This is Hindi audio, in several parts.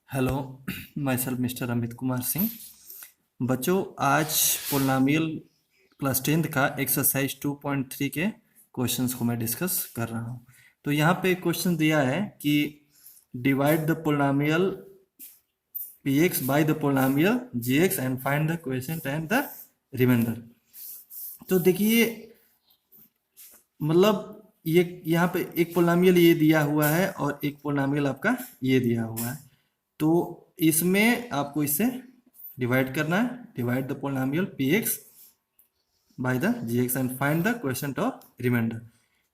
Hello, my self mister Amit Kumar Singh. बच्चों, आज पोलिनोमियल क्लास 10th का एक्सरसाइज 2.3 के क्वेश्चंस को मैं डिस्कस कर रहा हूँ। तो यहाँ पे क्वेश्चन दिया है कि divide the polynomial px by the polynomial gx and find the quotient and the remainder. तो देखिए, मतलब ये यहाँ पे एक पोलिनोमियल ये दिया हुआ है और एक पोलिनोमियल आपका ये दिया हुआ है। तो इसमें आपको इसे डिवाइड करना है। Divide the polynomial px by the gx and find the quotient of remainder.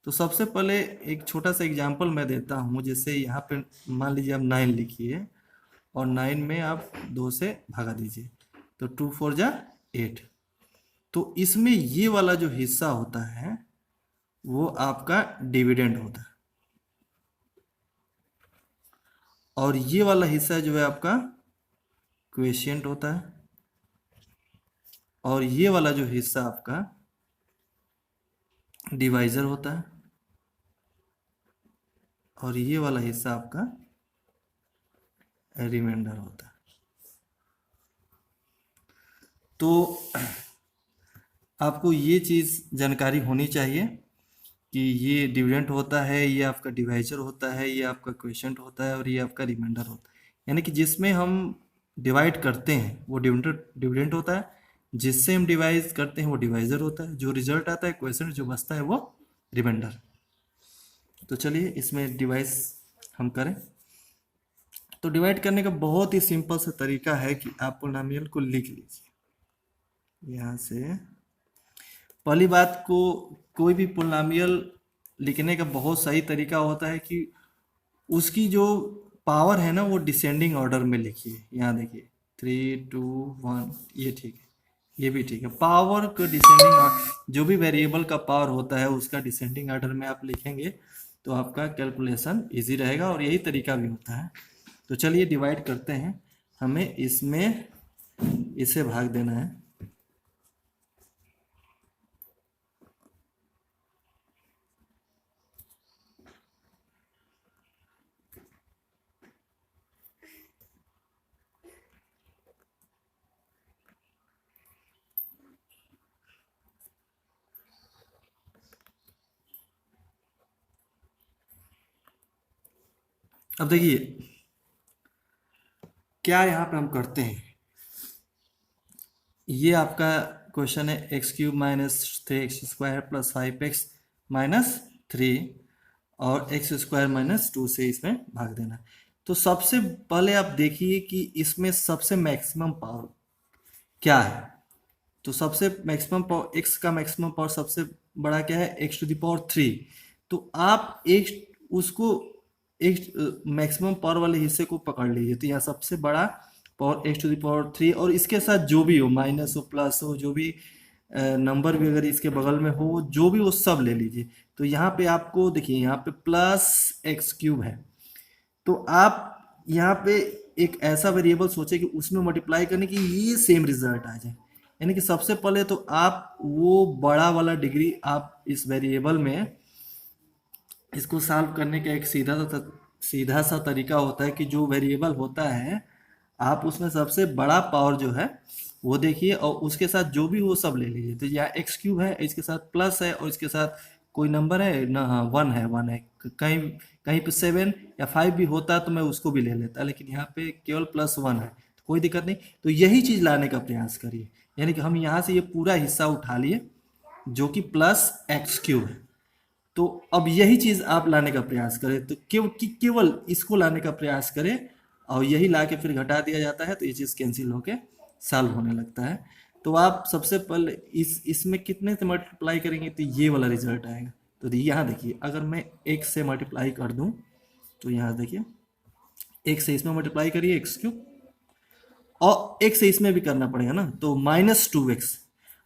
तो सबसे पहले एक छोटा सा एग्जांपल मैं देता हूँ। जैसे यहाँ पे मान लीजिए आप 9 लिखिए और 9 में आप 2 से भगा दीजिए, तो 2 4 जा 8। तो इसमें ये वाला जो हिस्सा होता है वो आपका डिविडेंड होता है, और ये वाला हिस्सा जो है आपका क्वोशिएंट होता है, और ये वाला जो हिस्सा आपका डिवाइजर होता है, और ये वाला हिस्सा आपका रिमाइंडर होता है। तो आपको ये चीज़ जानकारी होनी चाहिए कि ये डिविडेंड होता है, ये आपका डिवाइजर होता है, ये आपका क्वोशिएंट होता है, और ये आपका रिमाइंडर होता है। यानी कि जिसमें हम डिवाइड करते हैं वो डिविडेंड होता है, जिससे हम डिवाइड करते हैं वो डिवाइजर होता है, जो रिजल्ट आता है क्वोशिएंट जो बचता है वो रिमाइंडर। तो चलिए इसमें डिवाइस हम करें। तो डिवाइड करने का बहुत ही सिंपल सा तरीका है कि आप पोलिनोमियल को लिख लीजिए। यहाँ से पहली बात को, कोई भी पोलिनोमियल लिखने का बहुत सही तरीका होता है कि उसकी जो पावर है ना वो डिसेंडिंग ऑर्डर में लिखिए। यहाँ देखिए 3 2 1, ये ठीक है, ये भी ठीक है। पावर को डिसेंडिंग, जो भी वेरिएबल का पावर होता है उसका डिसेंडिंग ऑर्डर में आप लिखेंगे तो आपका कैलकुलेशन इजी रहेगा, और यही तरीका भी होता है। तो चलिए डिवाइड करते हैं। हमें इसमें इसे भाग देना है। अब देखिए क्या यहाँ पे हम करते हैं। ये आपका क्वेश्चन है x³ minus 3x² plus 5x minus 3 और x² माइनस 2 से इसमें भाग देना। तो सबसे पहले आप देखिए कि इसमें सबसे मैक्सिमम पावर क्या है। तो सबसे मैक्सिमम पावर, x का मैक्सिमम पावर सबसे बड़ा क्या है, x⁻3। तो आप x उसको एक मैक्सिमम पावर वाले हिस्से को पकड़ लीजिए। तो यहाँ सबसे बड़ा पावर x⁻3, और इसके साथ जो भी हो, माइनस हो प्लस हो, जो भी नंबर भी अगर इसके बगल में हो, जो भी वो सब ले लीजिए। तो यहाँ पे आपको देखिए, यहाँ पे प्लस x³ है, तो आप यहाँ पे एक ऐसा वेरिएबल सोचे कि उसमें मल्टीप्लाई करने की ये सेम रिजल्ट आ जाए। यानी कि सबसे पहले तो आप वो बड़ा वाला डिग्री आप इस वेरिएबल में, इसको सॉल्व करने का एक सीधा सा तरीका होता है कि जो वेरिएबल होता है आप उसमें सबसे बड़ा पावर जो है वो देखिए, और उसके साथ जो भी वो सब ले लीजिए। तो यहाँ x³ है, इसके साथ प्लस है, और इसके साथ कोई नंबर है ना, हाँ 1 है, 1 है। कहीं कहीं पे 7 या 5 भी होता तो मैं उसको भी ले लेता, लेकिन यहाँ पे केवल +1 है, तो कोई दिक्कत नहीं। तो यही चीज़ लाने का प्रयास करिए। यानी कि हम यहाँ से ये पूरा हिस्सा उठा लिए जो कि प्लस x³ है। तो अब यही चीज आप लाने का प्रयास करें, तो केवल इसको लाने का प्रयास करें, और यही ला के फिर घटा दिया जाता है, तो ये चीज कैंसिल होके सॉल्व होने लगता है। तो आप सबसे पहले इसमें कितने से मल्टीप्लाई करेंगे तो ये वाला रिजल्ट आएगा। तो यहाँ देखिए, अगर मैं 1 से मल्टीप्लाई कर दूं तो यहाँ देखिए 1 से इसमें मल्टीप्लाई करिए x³, और 1 से इसमें भी करना पड़ेगा ना, तो -2x।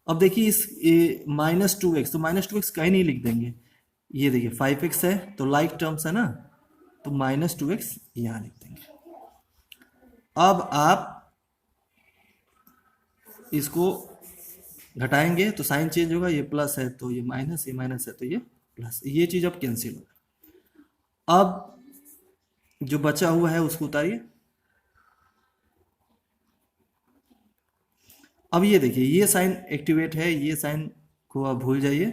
अब देखिए इस -2x, तो -2x कहीं नहीं लिख देंगे। ये देखिए 5x है तो लाइक टर्म्स है ना, तो -2x यहाँ लिख देंगे। अब आप इसको घटाएंगे तो साइन चेंज होगा, ये प्लस है तो ये माइनस, ये माइनस है तो ये प्लस, ये चीज अब कैंसिल होगा। अब जो बचा हुआ है उसको उतारिए, अब ये देखिए ये साइन एक्टिवेट है, ये साइन को आप भूल जाइए,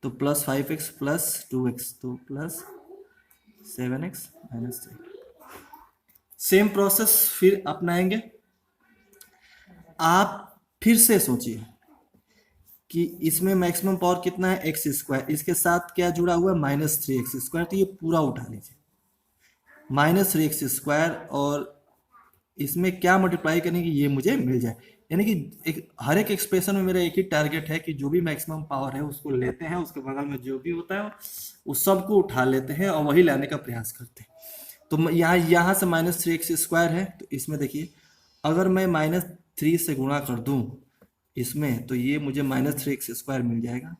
तो प्लस 5x प्लस 2x, तो plus 7x minus 3। Same process फिर अपनाएंगे। आप फिर से सोचिए कि इसमें मैक्सिमम पावर कितना है, एक्स स्क्वायर, इसके साथ क्या जुड़ा हुआ है, -3x², तो ये पूरा उठा लीजिए, -3x², और इसमें क्या मल्टीप्लाई करेंगे ये मुझे मिल जाए। यानी कि हर एक एक्सप्रेशन में मेरा एक ही टारगेट है कि जो भी मैक्सिमम पावर है उसको लेते हैं, उसके बगल में जो भी होता है उस सबको उठा लेते हैं और वही लाने का प्रयास करते हैं। तो यहाँ से -3x² है, तो इसमें देखिए अगर मैं -3 से गुणा कर दूं इसमें, तो ये मुझे -3x² मिल जाएगा,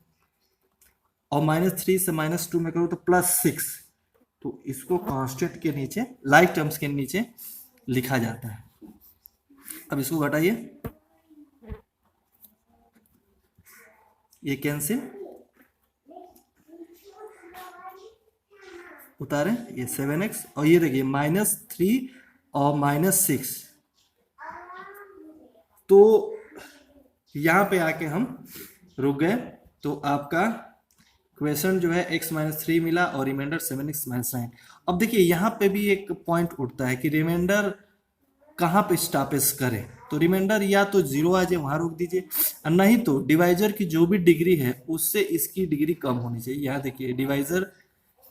और -3 से -2 में करूँ तो +6, तो इसको कांस्टेंट के नीचे, लाइक टर्म्स के नीचे लिखा जाता है। अब इसको घटाइए, ये कैंसिल, उतारें, ये 7x, और ये देखिए -3 और -6, तो यहाँ पे आके हम रुक गए। तो आपका क्वेश्चन जो है x-3 मिला और रिमाइंडर 7x-9। अब देखिए यहाँ पे भी एक पॉइंट उठता है कि रिमाइंडर कहाँ पे स्टॉपेज करें, तो रिमाइंडर या तो 0 आ जाए वहाँ रोक दीजिए, और नहीं तो डिवाइजर की जो भी डिग्री है उससे इसकी डिग्री कम होनी चाहिए। यहाँ देखिए डिवाइजर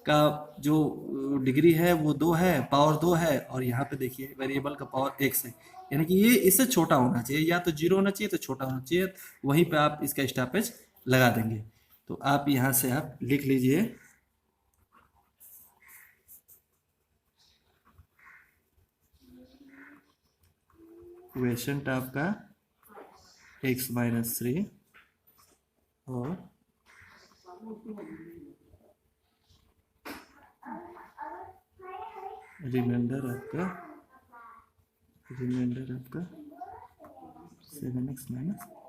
का जो डिग्री है वो 2 है, पावर 2 है, और यहाँ पे देखिए वेरिएबल का पावर x है, यानी कि ये इससे छोटा होना चाहिए, या तो 0 होना चाहिए तो छोटा होना चाहिए, वहीं पे आप इसका स्टॉपेज लगा देंगे। तो आप यहाँ से आप लिख लीजिए क्वेश्चन आपका x-3 और रिमाइंडर आपका 7x-9